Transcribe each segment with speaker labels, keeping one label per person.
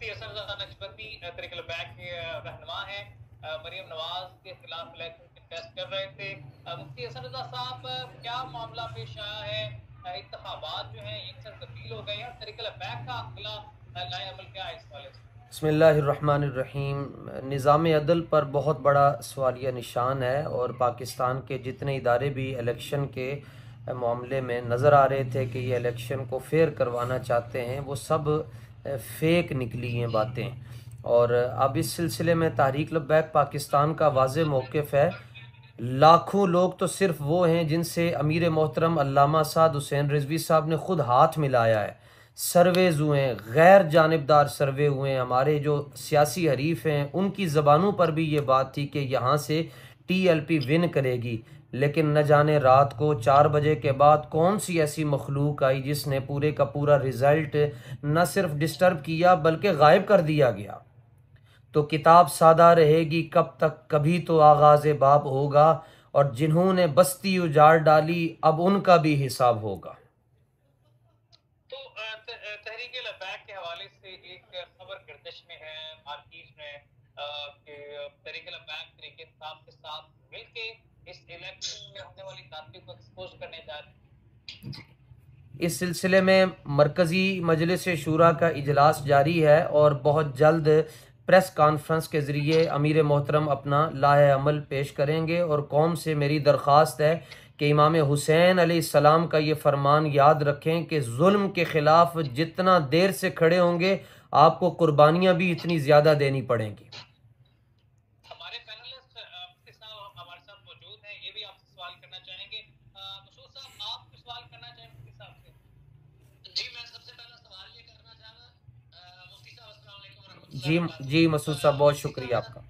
Speaker 1: मुफ्ती हसन रज़ा नक्शबंदी तहरीक लब्बैक के रहनुमा हैं, मरियम नवाज के खिलाफ इलेक्शन कंटेस्ट कर रहे थे। मुफ्ती हसन रज़ा साहब, क्या मामला पेश आया है? इंतखाबात जो हैं यकसर तब्दील हो गए हैं, तहरीक लब्बैक का अगला लाए अमल क्या है इस वाले से?
Speaker 2: बिस्मिल्लाहिर्रहमानिर्रहीम। निज़ाम अदल पर बहुत बड़ा सवालिया निशान है और पाकिस्तान के जितने इदारे भी इलेक्शन के मामले में नज़र आ रहे थे कि ये इलेक्शन को फेयर करवाना चाहते हैं, वो सब फेक निकली हैं बातें। और अब इस सिलसिले में तहरीक लब्बैक पाकिस्तान का वाज़ेह मौक़िफ़ है। लाखों लोग तो सिर्फ वो हैं जिनसे अमीर मोहतरम अल्लामा साद हुसैन रिजवी साहब ने खुद हाथ मिलाया है। सर्वेज हुए हैं, गैर जानिबदार सर्वे हुए हैं। हमारे जो सियासी हरीफ हैं उनकी ज़बानों पर भी ये बात थी कि यहाँ से TLP विन करेगी, लेकिन न जाने रात को 4 बजे के बाद कौन सी ऐसी मखलूक आई जिसने पूरे का पूरा रिज़ल्ट न सिर्फ डिस्टर्ब किया बल्कि गायब कर दिया गया। तो किताब सादा रहेगी कब तक, कभी तो आगाज़ बाब होगा, और जिन्होंने बस्ती उजाड़ डाली अब उनका भी हिसाब होगा।
Speaker 1: तो तहरीक लब्बैक के हवाले से एक खबर गर्दिश में है मार्केट में कि तहरीक लब्बैक तहरीक इंसाफ के साथ मिलके इस इलेक्शन में होने वाली दांती को एक्सपोज करने जा रहे हैं।
Speaker 2: इस सिलसिले में मरकज़ी मजलिस शूरा का इजलास जारी है और बहुत जल्द प्रेस कॉन्फ्रेंस के ज़रिए अमीर मोहतरम अपना लाहे अमल पेश करेंगे। और कौम से मेरी दरख्वास्त है कि इमाम हुसैन अलैहिस्सलाम का ये फरमान याद रखें कि जुल्म के ख़िलाफ़ जितना देर से खड़े होंगे आपको कुर्बानियाँ भी इतनी ज़्यादा देनी पड़ेंगी।
Speaker 1: हमारे पैनलिस्ट मुफ्ती साहब हमारे साथ मौजूद हैं, ये भी आपसे सवाल करना चाहेंगे। मसूद साहब, आप कुछ सवाल करना चाहेंगे मुफ्ती साहब से?
Speaker 3: जी, मैं सबसे पहला सवाल ये करना चाहूँगा। मुफ्ती साहब अस्सलाम वालेकुम
Speaker 2: जी
Speaker 3: रहमतुल्लाहि
Speaker 2: जी मसूद साहब, बहुत
Speaker 3: मुफ्ती
Speaker 2: शुक्रिया
Speaker 3: साहब,
Speaker 2: आपका।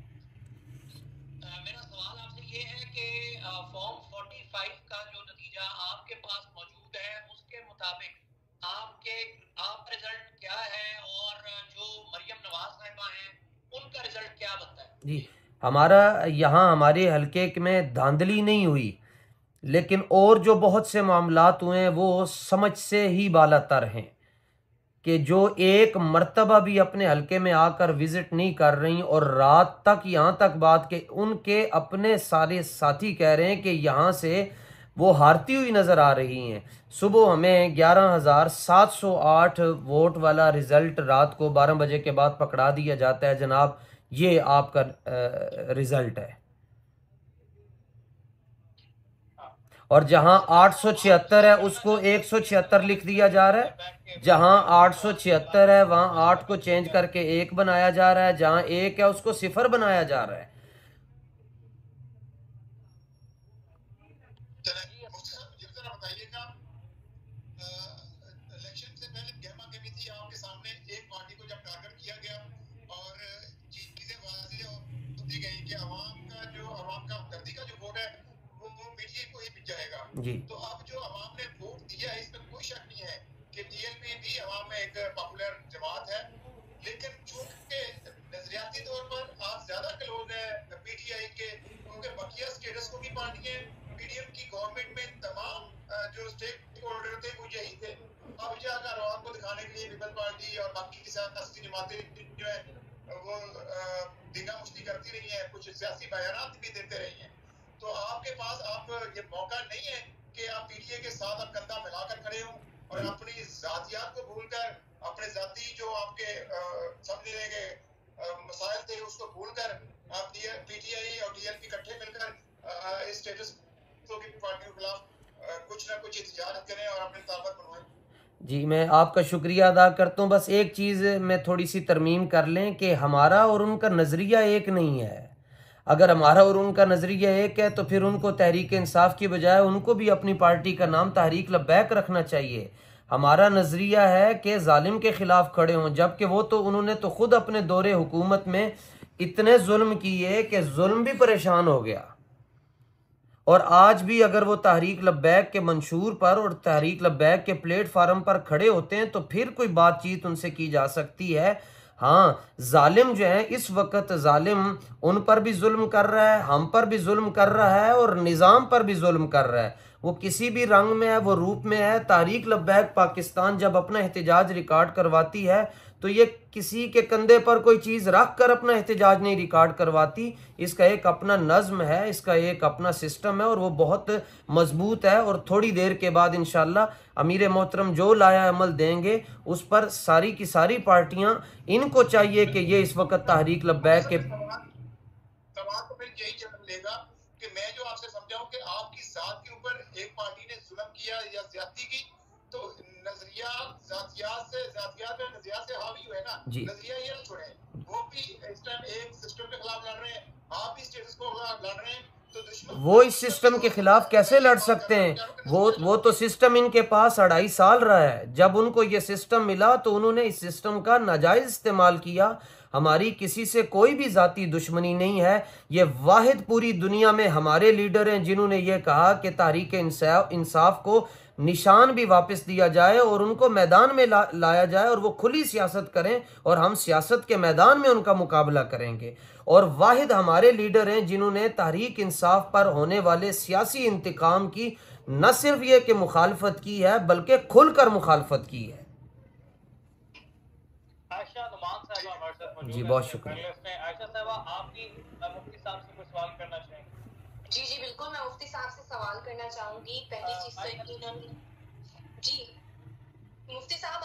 Speaker 3: मेरा सवाल आपसे ये है कि फॉर्म 45 का जो नतीजा आपके पास मौजूद है उसके मुताबिक आपका रिजल्ट क्या है और जो मरियम नवाज साहिबा हैं उनका रिजल्ट क्या बनता है?
Speaker 2: जी, हमारा यहाँ हमारे हलके में धांधली नहीं हुई, लेकिन और जो बहुत से मामलात हुए हैं वो समझ से ही बालातर हैं कि जो एक मर्तबा भी अपने हलके में आकर विजिट नहीं कर रही, और रात तक यहाँ तक बात के उनके अपने सारे साथी कह रहे हैं कि यहाँ से वो हारती हुई नज़र आ रही हैं। सुबह हमें 11,708 वोट वाला रिज़ल्ट रात को 12 बजे के बाद पकड़ा दिया जाता है। जनाब, ये आपका रिज़ल्ट है। और जहां 876 है उसको 176 लिख दिया जा रहा है। जहां 876 है वहां 8 को चेंज करके 1 बनाया जा रहा है, जहां 1 है उसको 0 बनाया जा रहा है। जी,
Speaker 4: तो अब जो अवाम ने वोट दिया है इसमें कोई शक नहीं है कि TLP भी अवाम में एक पॉपुलर जमात है, लेकिन चूंकि नजरियाती तौर पर आप ज्यादा क्लोज है PTI के, उनके बकिया स्टेटस को भी पानी है। PDM की गवर्नमेंट में तमाम जो स्टेक होल्डर थे वो यही थे। अब जाकर अवाम को दिखाने के लिए पीपल पार्टी और बाकी सियासी जमातें जो है वो दिंगा मुश्ती करती रही है, कुछ सियासी बयान भी देते रही हैं। तो आपके पास आप ये मौका नहीं है कि आप PTI के साथ आप कंधा मिलाकर खड़े हो और अपनी जातियात को भूलकर, अपने जाती जो आपके समझने के मसाइल थे उसको भूलकर आप PTI और TLP इकट्ठे मिलकर इस स्टेटस की पार्टी के खिलाफ कुछ ना कुछ एहतजाज करें और अपनी ताकत बनवाएं।
Speaker 2: जी, मैं आपका शुक्रिया अदा करता हूँ। बस एक चीज़ में थोड़ी सी तरमीम कर लें कि हमारा और उनका नज़रिया एक नहीं है। अगर हमारा और उनका नज़रिया एक है तो फिर उनको तहरीक इंसाफ की बजाय उनको भी अपनी पार्टी का नाम तहरीक लब्बैक रखना चाहिए। हमारा नज़रिया है कि जालिम के ख़िलाफ़ खड़े हों, जबकि वो तो उन्होंने तो ख़ुद अपने दौरे हुकूमत में इतने जुल्म किए कि जुल्म भी परेशान हो गया। और आज भी अगर वो तहरीक लब्बैक के मंशूर पर और तहरीक लब्बैक के प्लेटफार्म पर खड़े होते हैं तो फिर कोई बातचीत उनसे की जा सकती है। हाँ, जालिम जो है इस वक्त जालिम उन पर भी जुल्म कर रहा है, हम पर भी जुल्म कर रहा है और निज़ाम पर भी जुल्म कर रहा है। वो किसी भी रंग में है, वो रूप में है। तहरीक लब्बैक पाकिस्तान जब अपना एहतजाज रिकॉर्ड करवाती है तो ये किसी के कंधे पर कोई चीज़ रख कर अपना एहतजाज नहीं रिकॉर्ड करवाती। इसका एक अपना नज़्म है, इसका एक अपना सिस्टम है और वो बहुत मजबूत है। और थोड़ी देर के बाद इंशाल्लाह अमीर मोहतरम जो लाया अमल देंगे उस पर सारी की सारी पार्टियां, इनको चाहिए कि ये इस वक्त तहरीक लब्बैक के
Speaker 4: सवाल तो फिर यही जन्म लेगा कि मैं जो आपसे समझाऊं कि आपकी जात के ऊपर एक पार्टी ने जुल्म किया या ज्यादती की, तो नजरिया नजरिया से हावी हुए ना, नजरिया ये ना छोड़े। वो भी इस टाइम एक सिस्टम के खिलाफ लड़ रहे हैं, आप भी स्टेटस को लड़ रहे हैं, तो दुश्मन
Speaker 2: वो इस सिस्टम के खिलाफ कैसे लड़ सकते हैं? वो तो सिस्टम इनके पास 2.5 साल रहा है। जब उनको ये सिस्टम मिला तो उन्होंने इस सिस्टम का नाजायज इस्तेमाल किया। हमारी किसी से कोई भी जाती दुश्मनी नहीं है। ये वाहिद पूरी दुनिया में हमारे लीडर हैं जिन्होंने ये कहा कि तहरीक इंसाफ को निशान भी वापस दिया जाए और उनको मैदान में लाया जाए और वो खुली सियासत करें और हम सियासत के मैदान में उनका मुकाबला करेंगे। और वाहिद हमारे लीडर हैं जिन्होंने तहरीक इंसाफ पर होने वाले सियासी इंतकाम की न सिर्फ ये कि मुखालफत की है बल्कि खुलकर मुखालफत की है।
Speaker 1: आयशा नुमान साहबा हमारे साथ मौजूद
Speaker 2: जी,
Speaker 1: हैं।
Speaker 2: बहुत शुक्रिया।
Speaker 1: आयशा साहबा, आप भी मुफ्ती साहब से कोई सवाल करना चाहेंगे?
Speaker 5: जी जी बिल्कुल, मैं मुफ्ती साहब से सवाल करना चाहूंगी। पहली चीज तो यकीनन जी मुफ्ती साहब,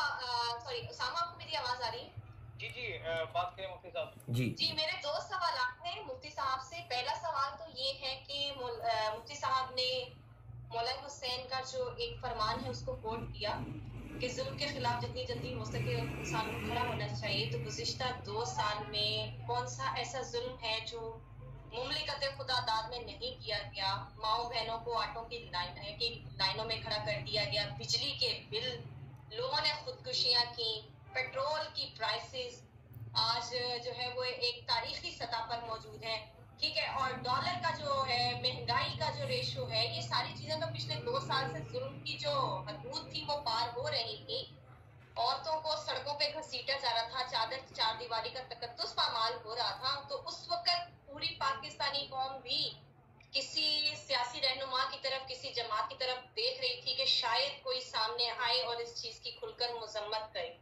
Speaker 5: सॉरी उसामा, आपको मेरी आवाज आ रही है?
Speaker 1: जी जी, बात करें मुफ्ती साहब।
Speaker 5: जी मेरे दो सवाल हैं मुफ्ती साहब से। पहला सवाल तो ये है कि मुफ्ती साहब ने मौलाना हुसैन का जो एक फरमान है उसको कोट किया कि जुल्म के खिलाफ जितनी जल्दी हो सके इंसान को खड़ा होना चाहिए। तो गुज़िश्ता 2 साल में कौन सा ऐसा जुल्म है जो मुमलिकत खुदा दाद में नहीं किया गया? माओ बहनों को आटों की लाइनों में खड़ा कर दिया गया, बिजली के बिल, लोगों ने खुदकुशियां की, पेट्रोल की प्राइसेस आज जो है वो एक तारीखी सतह पर मौजूद है, ठीक है। और डॉलर का जो है, महंगाई का जो रेशो है, ये सारी चीजें तो पिछले 2 साल से जुल्म की जो हदूद थी वो पार हो रही थी। औरतों को सड़कों पे घसीटा जा रहा था, चार दीवारी का तकद्दुस पामाल हो रहा था। तो उस वक्त पूरी पाकिस्तानी कौम भी किसी सियासी रहनुमा की तरफ, किसी जमात की तरफ देख रही थी कि शायद कोई सामने आए और इस चीज की खुलकर मजम्मत करे।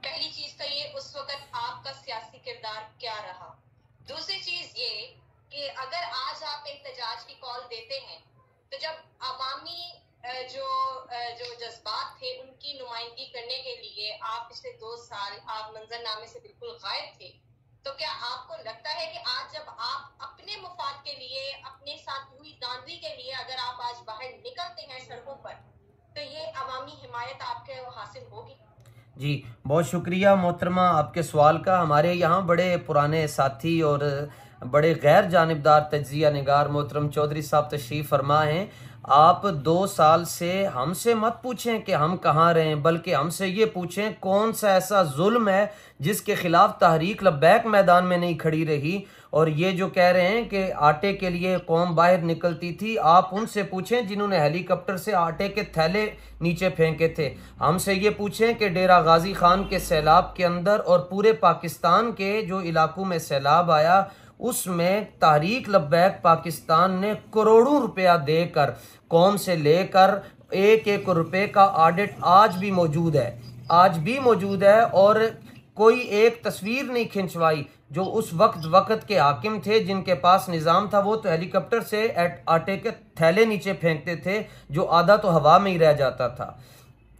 Speaker 5: पहली चीज तो ये, उस वक्त आपका सियासी किरदार क्या रहा? दूसरी चीज ये कि अगर आज आप एहतजाज की कॉल देते हैं तो जब अवामी जो जज्बात थे उनकी नुमाइंदगी करने के लिए आप पिछले 2 साल आप मंजरनामे से बिल्कुल गायब थे, तो क्या आपको लगता है कि आज जब आप अपने मुफाद के लिए, अपने साथ हुई दांधी के लिए अगर आप आज बाहर निकलते हैं सड़कों पर, तो ये अवामी हिमायत आपके हासिल होगी?
Speaker 2: जी, बहुत शुक्रिया मोहतरमा आपके सवाल का। हमारे यहाँ बड़े पुराने साथी और बड़े गैर जानिबदार तज्जिया निगार मोहतरम चौधरी साहब तशरीफ़ फरमा हैं। आप 2 साल से हमसे मत पूछें कि हम कहाँ रहे, बल्कि हमसे ये पूछें कौन सा ऐसा जुल्म है जिसके खिलाफ तहरीक लब्बैक मैदान में नहीं खड़ी रही। और ये जो कह रहे हैं कि आटे के लिए कौम बाहर निकलती थी, आप उनसे पूछें जिन्होंने हेलीकॉप्टर से आटे के थैले नीचे फेंके थे। हमसे ये पूछें कि डेरा गाजी खान के सैलाब के अंदर और पूरे पाकिस्तान के जो इलाकों में सैलाब आया उसमें तहरीक लब्बैक पाकिस्तान ने करोड़ों रुपया देकर कौम से लेकर 1-1 रुपये का ऑडिट आज भी मौजूद है और कोई एक तस्वीर नहीं खिंचवाई। जो उस वक्त के हाकिम थे जिनके पास निज़ाम था वो तो हेलीकॉप्टर से आटे के थैले नीचे फेंकते थे जो आधा तो हवा में ही रह जाता था।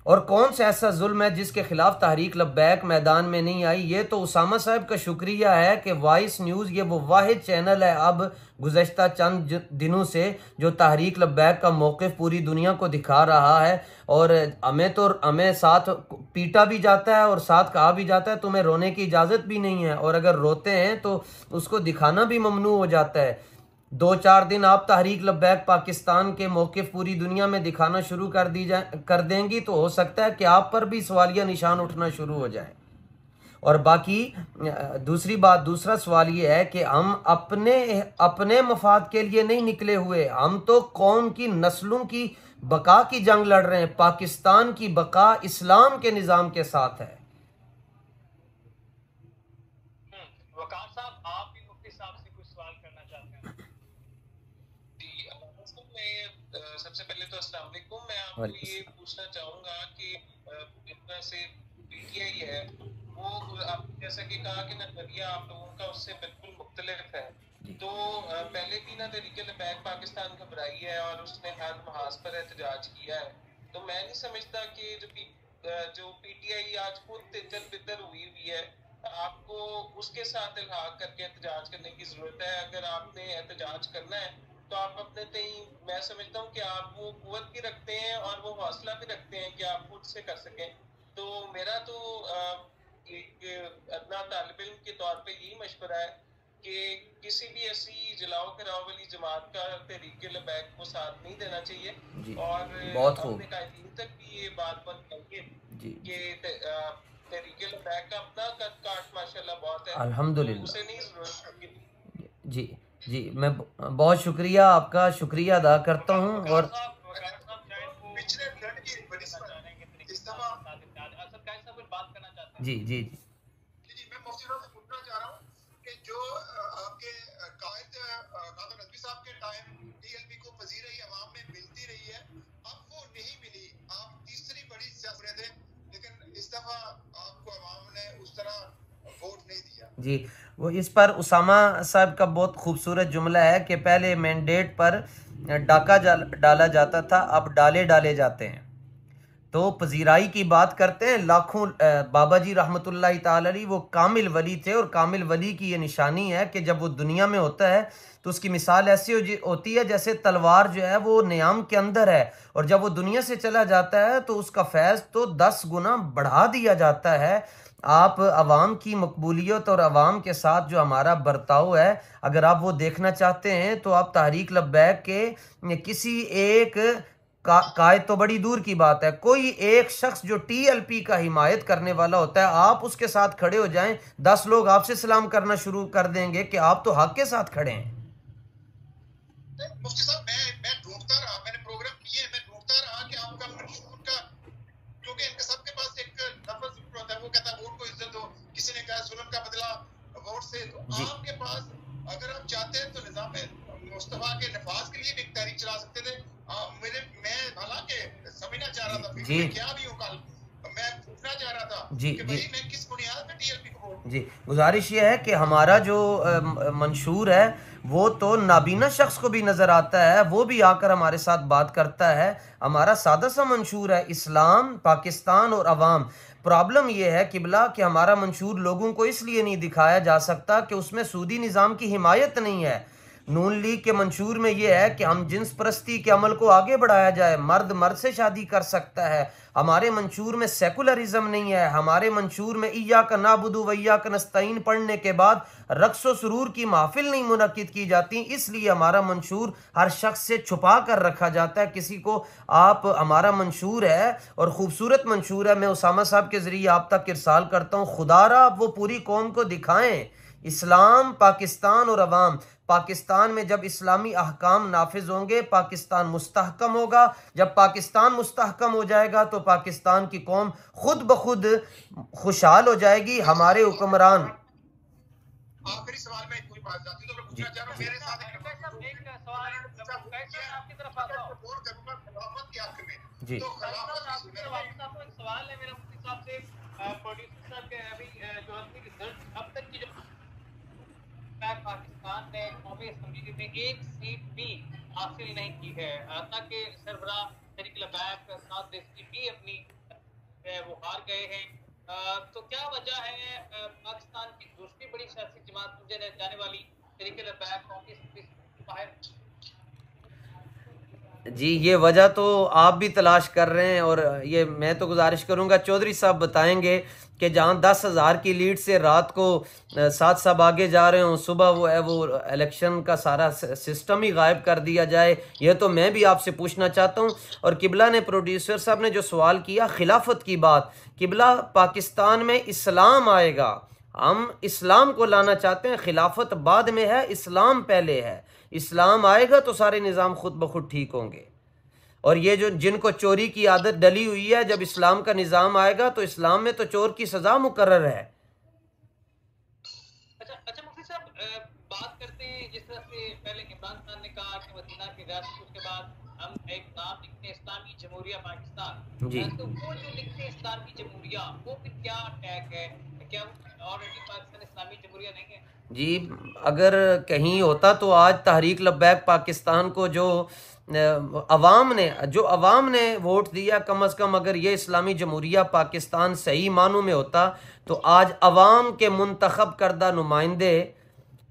Speaker 2: और कौन सा ऐसा जुल्म है जिसके खिलाफ तहरीक लब्बैक मैदान में नहीं आई? ये तो उसामा साहब का शुक्रिया है कि वॉइस न्यूज़ ये वो वाहिद चैनल है अब गुज़श्ता चंद दिनों से जो तहरीक लब्बैक का मौक़िफ़ पूरी दुनिया को दिखा रहा है। और हमें साथ पीटा भी जाता है और साथ कहा भी जाता है तुम्हें रोने की इजाज़त भी नहीं है, और अगर रोते हैं तो उसको दिखाना भी ममनू हो जाता है। 2-4 दिन आप तहरीक लब्बैक पाकिस्तान के मौक़िफ़ पूरी दुनिया में दिखाना शुरू कर देंगी तो हो सकता है कि आप पर भी सवालिया निशान उठना शुरू हो जाए। और बाकी दूसरा सवाल ये है कि हम अपने मफाद के लिए नहीं निकले हुए, हम तो कौम की नस्लों की बका की जंग लड़ रहे हैं। पाकिस्तान की बका इस्लाम के निज़ाम के साथ है।
Speaker 1: वकार साहब, आप भी मुफ्ती साहब से कुछ सवाल करना चाहते हैं?
Speaker 3: सबसे पहले तो अस्सलाम वालेकुम। मैं आपको ये पूछना चाहूंगा कि इस तरह से पीटीआई है
Speaker 6: वो आप जैसा कि कहा कि नजरिया आप लोगों का उससे बिल्कुल मुख्तलिफ है। तो पहले भी ना तहरीक लबैक पाकिस्तान घबराई है और उसने हर महाज पर एहतजाज किया है। तो मैं नहीं समझता कि जो पीटीआई आज खुद तितर बितर हुई हुई है, आपको उसके साथ इल्हाक करके एहतजाज करने की जरूरत है। अगर आपने एहतजाज करना है तो आप अपने तई, मैं समझता हूँ कि आप वो कुव्वत भी रखते हैं और वो हौसला भी रखते हैं कि आप खुद से कर सकें। तो मेरा तो एक अदना तालिब इल्म के तौर पे यही मशवरा है कि किसी भी ऐसी जलाओ कराओ वाली जमात का तहरीक लबैक को साथ नहीं देना चाहिए। और
Speaker 2: बहुत खूब।
Speaker 6: अपने कायदीन तक भी ये बात बताइए
Speaker 2: जी
Speaker 6: कि तहरीक लबैक का अपना कद काट माशाल्लाह बहुत है,
Speaker 2: अल्हम्दुलिल्लाह।
Speaker 6: उसे नहीं जरूरत।
Speaker 2: जी जी, मैं बहुत शुक्रिया, आपका शुक्रिया अदा करता हूँ। और
Speaker 4: पिछले फ्लड की बनिस्बत इस दफा
Speaker 1: बात करना चाहते हैं।
Speaker 2: जी जी जी
Speaker 4: जी मैं मुफ्ती साहब से पूछना चाह रहा हूँ कि जो आपके कायद कादर नदवी साहब के टाइम टीएलपी को पजीराई अवाम में मिलती रही है, अब वो नहीं मिली। आप तीसरी बड़ी सियासत थे, लेकिन इस दफा आपको अवाम ने उस तरह वोट नहीं दिया।
Speaker 2: जी, वो इस पर उसामा साहब का बहुत खूबसूरत जुमला है कि पहले मैंडेट पर डाका डाला जाता था, अब डाले डाले जाते हैं। तो पजीराई की बात करते हैं, लाखों बाबा जी रहमतुल्लाह ताला अलैहि वो कामिल वली थे, और कामिल वली की ये निशानी है कि जब वो दुनिया में होता है तो उसकी मिसाल ऐसी होती है जैसे तलवार जो है वो नियाम के अंदर है, और जब वो दुनिया से चला जाता है तो उसका फैज़ तो 10 गुना बढ़ा दिया जाता है। आप अवाम की मकबूलियत और अवाम के साथ जो हमारा बर्ताव है, अगर आप वो देखना चाहते हैं तो आप तहरीक लब्बैक के किसी एक कायद तो बड़ी दूर की बात है, कोई एक शख्स जो टीएलपी का हिमायत करने वाला होता है, आप उसके साथ खड़े हो जाएं, 10 लोग आपसे सलाम करना शुरू कर देंगे कि आप तो हक के साथ खड़े हैं।
Speaker 4: मुफ्ती साहब मैं ढूंढता रहा, मैंने प्रोग्राम किए, मैं ढूंढता रहा कि आपका मंशूर का, क्योंकि इनके सबके पास एक लफ्ज जरूर होता है, वो कहता है वोट को इज्जत दो, किसी ने कहा जुल्म का बदला वोट से। तो आपके पास अगर आप चाहते हैं तो निजाम मुस्तफा के नफाज के लिए भी एक तहरीक चला सकते थे। मैं हालांकि समझना चाह रहा था, मैं क्या भी हूँ, कल मैं पूछना चाह रहा था कि भाई मैं किस बुनियाद पे टीएलपी को वोट।
Speaker 2: जी, गुजारिश ये है कि हमारा जो मंशूर है वो तो नाबीना शख्स को भी नज़र आता है, वो भी आकर हमारे साथ बात करता है। हमारा सादा सा मंशूर है, इस्लाम, पाकिस्तान और अवाम। प्रॉब्लम ये है किबला कि हमारा मंशूर लोगों को इसलिए नहीं दिखाया जा सकता कि उसमें सूदी निज़ाम की हिमायत नहीं है। नून लीग के मंशूर में यह है कि हम जिन्स परस्ती के अमल को आगे बढ़ाया जाए, मर्द मर्द से शादी कर सकता है। हमारे मंशूर में सेकुलरिज्म नहीं है। हमारे मंशूर में इय्याक नाबुदु व इय्याक नस्तईन पढ़ने के बाद रक्स व सुरूर की महफिल नहीं मुनक्किद की जाती, इसलिए हमारा मंशूर हर शख्स से छुपा कर रखा जाता है। किसी को आप हमारा मंशूर है और ख़ूबसूरत मंशूर है, मैं उसामा साहब के ज़रिए आप तक इरसाल करता हूँ, खुदारा आप वो पूरी कौम को दिखाएं। इस्लाम, पाकिस्तान और अवाम। पाकिस्तान में जब इस्लामी अहकाम नाफिज होंगे, पाकिस्तान मुस्तहकम होगा। जब पाकिस्तान मुस्तहकम हो जाएगा तो पाकिस्तान की कौम खुद ब खुद खुशहाल हो जाएगी। हमारे हुक्मरान।
Speaker 4: आखिरी सवाल में कोई बात जाती तो मैं पूछना चाह रहा हूं, मेरे साथ एक सवाल आपकी तरफ आता हूं, बोल करूंगा खिलाफत के हक में।
Speaker 2: जी,
Speaker 4: तो खिलाफत
Speaker 1: आपको एक सवाल है मेरा मुफ्ती साहब से, प्रोड्यूसर साहब के अभी जो रिजल्ट अब तक की जो पाकिस्तान ने कौमी असेंबली में एक सीट भी हासिल नहीं की है, ताकि सरबराह तहरीक लबैक साथ देश भी अपनी वो हार गए हैं। तो क्या वजह है पाकिस्तान की दूसरी बड़ी सियासी जमात मुझे जाने वाली तहरीक लबैक कौमी असेंबली से बाहर?
Speaker 2: जी, ये वजह तो आप भी तलाश कर रहे हैं, और ये मैं तो गुजारिश करूंगा चौधरी साहब बताएंगे कि जहाँ 10,000 की लीड से रात को 7 साहब आगे जा रहे हों, सुबह वो है वो इलेक्शन का सारा सिस्टम ही गायब कर दिया जाए। ये तो मैं भी आपसे पूछना चाहता हूँ। और किबला ने, प्रोड्यूसर साहब ने जो सवाल किया खिलाफत की बात, किबला पाकिस्तान में इस्लाम आएगा, हम इस्लाम को लाना चाहते हैं, खिलाफत बाद में है, इस्लाम पहले है। इस्लाम आएगा तो सारे निज़ाम खुद ब खुद ठीक होंगे। और ये जो जिनको चोरी की आदत डली हुई है, जब इस्लाम का निज़ाम आएगा तो इस्लाम में तो चोर की सज़ा मुकर्रर है।
Speaker 1: अच्छा मुफ्ती साहब, बात करते हैं जिस तरह से पहले इमरान खान ने कहा कि मदीना की ज़ियारत, उसके बाद हम एक नाम लिखते हैं इस्लामी जमहूरिया पाकिस्तान।
Speaker 2: जी,
Speaker 1: तो वो जो लिखते हैं इस्लामी जमहूरिया, वो फिर क्या टैग है, क्या ऑलरेडी पाकिस्तान इस्लामी जमहूरिया नहीं है?
Speaker 2: जी, अगर कहीं होता तो आज तहरीक लब्बैक पाकिस्तान को जो अवाम ने वोट दिया, कम अज़ कम अगर ये इस्लामी जमहूरिया पाकिस्तान सही मानों में होता तो आज अवाम के मुंतखब करदा नुमाइंदे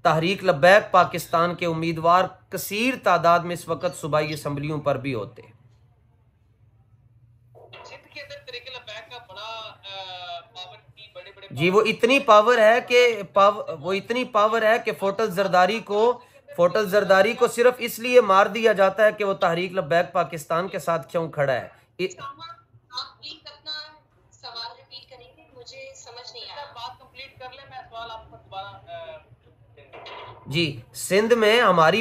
Speaker 2: तहरीक लब्बैक पाकिस्तान के उम्मीदवार कसीर तादाद में इस वक्त सूबाई असम्बलियों पर भी होते।
Speaker 1: सिंध के अंदर तहरीक लब्बैक का बड़ा पावर की बड़े-बड़े
Speaker 2: जी, वो इतनी पावर है कि फोटल जरदारी को सिर्फ इसलिए मार दिया जाता है कि वो तहरीक लब्बैक पाकिस्तान के साथ क्यों खड़ा है।
Speaker 5: आप प्लीज अपना सवाल रिपीट करेंगे, मुझे समझ नहीं आया।
Speaker 1: बात कंप्लीट कर ले, मैं सवाल आपको दोबारा
Speaker 2: जी, सिंध में हमारी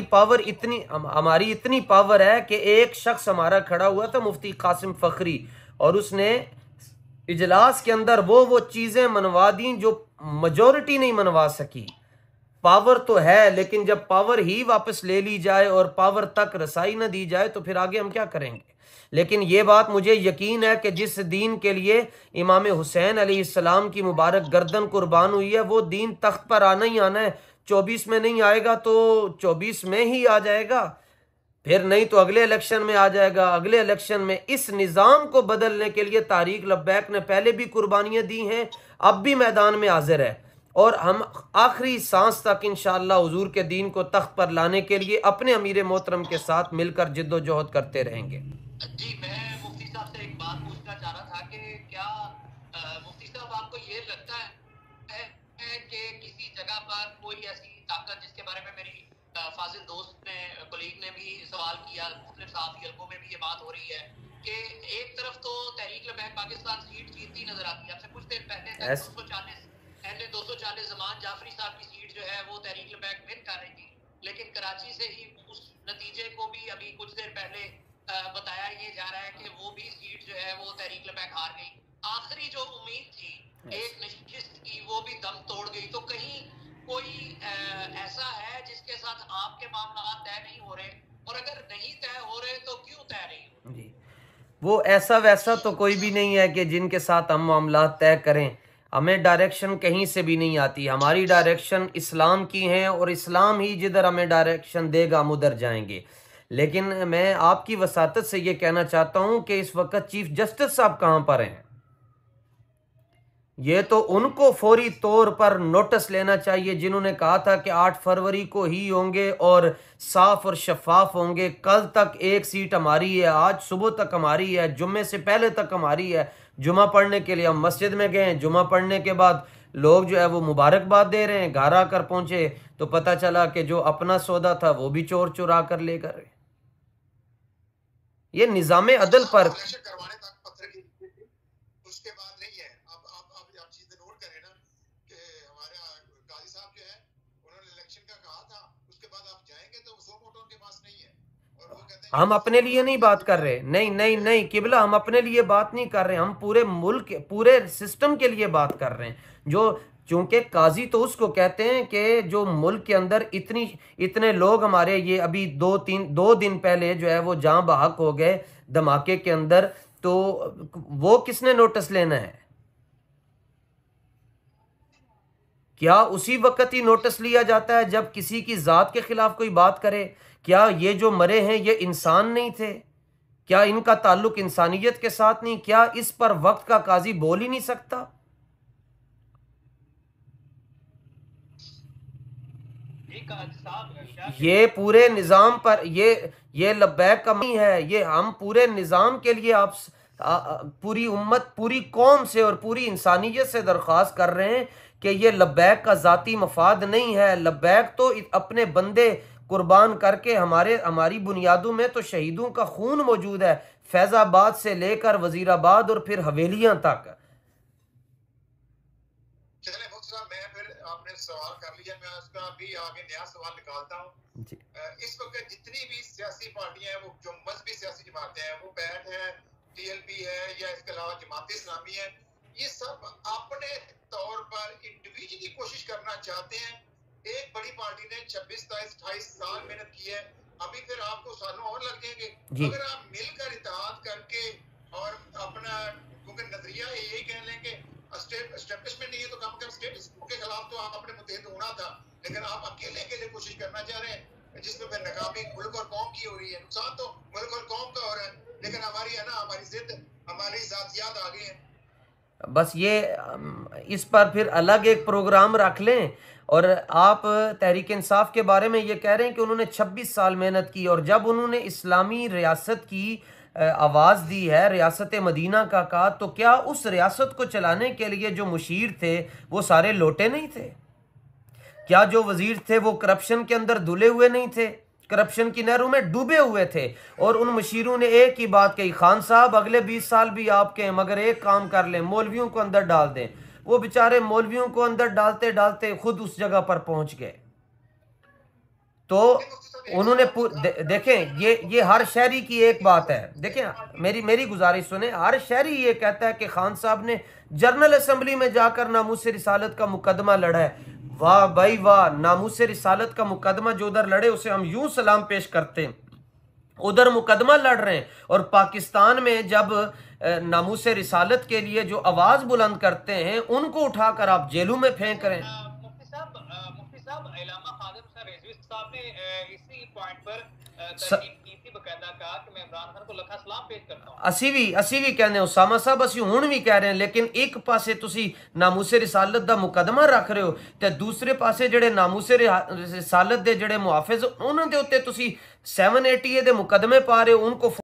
Speaker 2: इतनी पावर है कि एक शख्स हमारा खड़ा हुआ था मुफ्ती कासिम फखरी, और उसने इजलास के अंदर वो चीजें मनवा दी जो मेजॉरिटी नहीं मनवा सकी। पावर तो है, लेकिन जब पावर ही वापस ले ली जाए और पावर तक रसाई न दी जाए तो फिर आगे हम क्या करेंगे। लेकिन ये बात मुझे यकीन है कि जिस दीन के लिए इमाम हुसैन अलैहिस्सलाम की मुबारक गर्दन कुर्बान हुई है, वो दीन तख्त पर आना ही आना है। 24 में नहीं आएगा तो 24 में ही आ जाएगा, फिर नहीं तो अगले इलेक्शन में आ जाएगा। अगले इलेक्शन में इस निज़ाम को बदलने के लिए तहरीक लब्बैक ने पहले भी कुर्बानियाँ दी हैं, अब भी मैदान में हाजिर है, और हम आखिरी सांस तक इंशाअल्लाह हुजूर के दीन को तख्त पर लाने के लिए अपने अमीर मोहतरम के साथ मिलकर जिद्दोजहद करते रहेंगे।
Speaker 3: जी, मैं मुफ्ती साहब से एक बात पूछना चाह रहा था कि क्या मुफ्ती साहब आपको ये लगता है कि किसी जगह पर कोई ऐसी ताकत, जिसके बारे में मेरी फाजिल दोस्त ने, कलीग ने भी सवाल किया, मुख्तलिफ सहाफ़ी हलकों में भी ये बात हो रही है कि एक तरफ तो तहरीक लब्बैक पाकिस्तान सीट जीतती नजर आती है। आपसे कुछ देर पहले 240 जमान जाफरी साहब की सीट जो है वो तहरीक लब्बैक विन कर रही थी, लेकिन कराची से ही उस नतीजे को भी अभी कुछ देर पहले बताया ये जा रहा है कि वो भी सीट जो है वो तहरीक लब्बैक हार गई। आखिरी जो उम्मीद थी एक नशिस्त की, वो भी दम तोड़ गई। तो कहीं कोई ऐसा है जिसके साथ आपके मामला तय नहीं हो रहे, और अगर नहीं तय हो रहे तो क्यों तय नहीं हो रहे?
Speaker 2: वो ऐसा वैसा तो कोई भी नहीं है कि जिनके साथ हम मामला तय करें। हमें डायरेक्शन कहीं से भी नहीं आती, हमारी डायरेक्शन इस्लाम की है, और इस्लाम ही जिधर हमें डायरेक्शन देगा हम उधर जाएंगे। लेकिन मैं आपकी वसातत से ये कहना चाहता हूँ कि इस वक्त चीफ जस्टिस साहब कहाँ पर हैं। ये तो उनको फौरी तौर पर नोटिस लेना चाहिए, जिन्होंने कहा था कि 8 फरवरी को ही होंगे और साफ और शफाफ होंगे। कल तक एक सीट हमारी है, आज सुबह तक हमारी है, जुम्मे से पहले तक हमारी है। जुमा पढ़ने के लिए हम मस्जिद में गए, जुमा पढ़ने के बाद लोग जो है वो मुबारकबाद दे रहे हैं। घर आकर पहुंचे तो पता चला कि जो अपना सौदा था वो भी चोर चुरा कर ले गए। ये निज़ाम अदल पर
Speaker 4: करवाने तक पत्थर की उसके बाद नहीं है। आप चीजें नोट करें ना कि हमारे गाजी साहब जो है उन्होंने इलेक्शन का कहा था, उसके बाद आप जाएंगे तो 100 वोट उनके पास नहीं है, और वो कहते हैं
Speaker 2: हम अपने लिए नहीं बात कर रहे। नहीं किबला, हम अपने लिए बात नहीं कर रहे, हम पूरे मुल्क, पूरे सिस्टम के लिए बात कर रहे हैं। जो चूंकि काजी तो उसको कहते हैं कि जो मुल्क के अंदर इतने लोग हमारे, ये अभी 2 दिन पहले जो है वो जान बहक हो गए धमाके के अंदर, तो वो किसने नोटिस लेना है? क्या उसी वक्त ही नोटिस लिया जाता है जब किसी की जात के खिलाफ कोई बात करे? क्या ये जो मरे हैं ये इंसान नहीं थे? क्या इनका ताल्लुक इंसानियत के साथ नहीं? क्या इस पर वक्त का काजी बोल ही नहीं सकता? ये पूरे निज़ाम पर ये लब्बैक का नहीं है, ये हम पूरे निज़ाम के लिए आप पूरी उम्मत, पूरी कौम से और पूरी इंसानियत से दरख्वास्त कर रहे हैं कि ये लब्बैक का ज़ाती मफाद नहीं है। लब्बैक तो अपने बंदे कुर्बान करके, हमारी बुनियादों में तो शहीदों का खून मौजूद है, फैज़ाबाद से लेकर वजीराबाद और फिर हवेलियां तक।
Speaker 4: चले मुफ्ती साहब, मैं फिर आपने सवाल कर लिया, मैं उसका भी आगे नया सवाल निकालता हूँ। इस वक्त जितनी भी सियासी पार्टियां हैं, वो जो मजहबी सियासी जमातें हैं, वो पैट है, टीएलपी है, या इसके अलावा जमात इस्लामी है, ये सब अपने तौर पर इंडिविजुअली कोशिश करना चाहते हैं। एक बड़ी पार्टी ने 26, 27, 28 साल मेहनत की है, अभी फिर आपको सालों और लग जाएंगे। अगर आप मिलकर इत्तेहाद करके और अपना, क्योंकि नजरिया यही कह लें कि एस्टेब्लिशमेंट नहीं है तो कम से कम स्टेट के खिलाफ तो आपने मुतहद होना था, लेकिन आप अकेले अकेले कोशिश करना चाह रहे हैं जिसमें फिर नाकामी मुल्क और कौम की हो रही है। नुकसान तो मुल्क और कौम का हो रहा है, लेकिन हमारी है ना, हमारी जिद, हमारी जातियात आ गई है।
Speaker 2: बस ये इस पर फिर अलग एक प्रोग्राम रख लें। और आप तहरीक इंसाफ के बारे में ये कह रहे हैं कि उन्होंने 26 साल मेहनत की, और जब उन्होंने इस्लामी रियासत की आवाज़ दी है, रियासत मदीना का कहा, तो क्या उस रियासत को चलाने के लिए जो मुशीर थे वो सारे लोटे नहीं थे? क्या जो वजीर थे वो करप्शन के अंदर धुले हुए नहीं थे, करप्शन की नहरों में डूबे हुए थे? और उन मुशीरों ने एक ही बात कही, खान साहब अगले 20 साल भी आपके हैं, मगर एक काम कर लें, मौलवियों को अंदर डाल दें। वो बेचारे मौलवियों को अंदर डालते डालते खुद उस जगह पर पहुंच गए। तो उन्होंने देखें, ये हर शहरी की एक बात है। देखें, मेरी गुजारिश सुने, हर शहरी ये कहता है कि खान साहब ने जनरल असेंबली में जाकर नामूस रिसालत का मुकदमा लड़ा है। वाह भाई वाह, नामूस रिसालत का मुकदमा जो उधर लड़े उसे हम यूं सलाम पेश करते हैं, उधर मुकदमा लड़ रहे हैं। और पाकिस्तान में जब नामूस रिसालत के लिए जो आवाज बुलंद करते हैं उनको उठाकर आप जेलों में फेंक रहे हैं।
Speaker 1: मुफ्ती साहब इलामा खादिम सर रिजवी साहब ने इसी पॉइंट पर तहकीक की थी, बकायदा कहा कि मैं इमरान खान को लखा सलाम पेश करता हूं।
Speaker 2: ਅਸੀਂ ਵੀ ਕਹਿੰਦੇ ਉਸਾਮਾ ਸਾਹਿਬ, ਅਸੀਂ ਹੁਣ ਵੀ ਕਹਿ ਰਹੇ ਹਾਂ, ਲੇਕਿਨ ਇੱਕ ਪਾਸੇ ਤੁਸੀਂ ਨਾਮੂਸੇ ਰਿਸਾਲਤ ਦਾ ਮੁਕੱਦਮਾ ਰੱਖ ਰਹੇ ਹੋ ਤੇ ਦੂਸਰੇ ਪਾਸੇ ਜਿਹੜੇ ਨਾਮੂਸੇ ਰਿਸਾਲਤ ਦੇ ਜਿਹੜੇ ਮੁਹਾਫਿਜ਼ ਉਹਨਾਂ ਦੇ ਉੱਤੇ ਤੁਸੀਂ 780 ਦੇ ਮੁਕੱਦਮੇ ਪਾ ਰਹੇ ਹੋ, ਉनको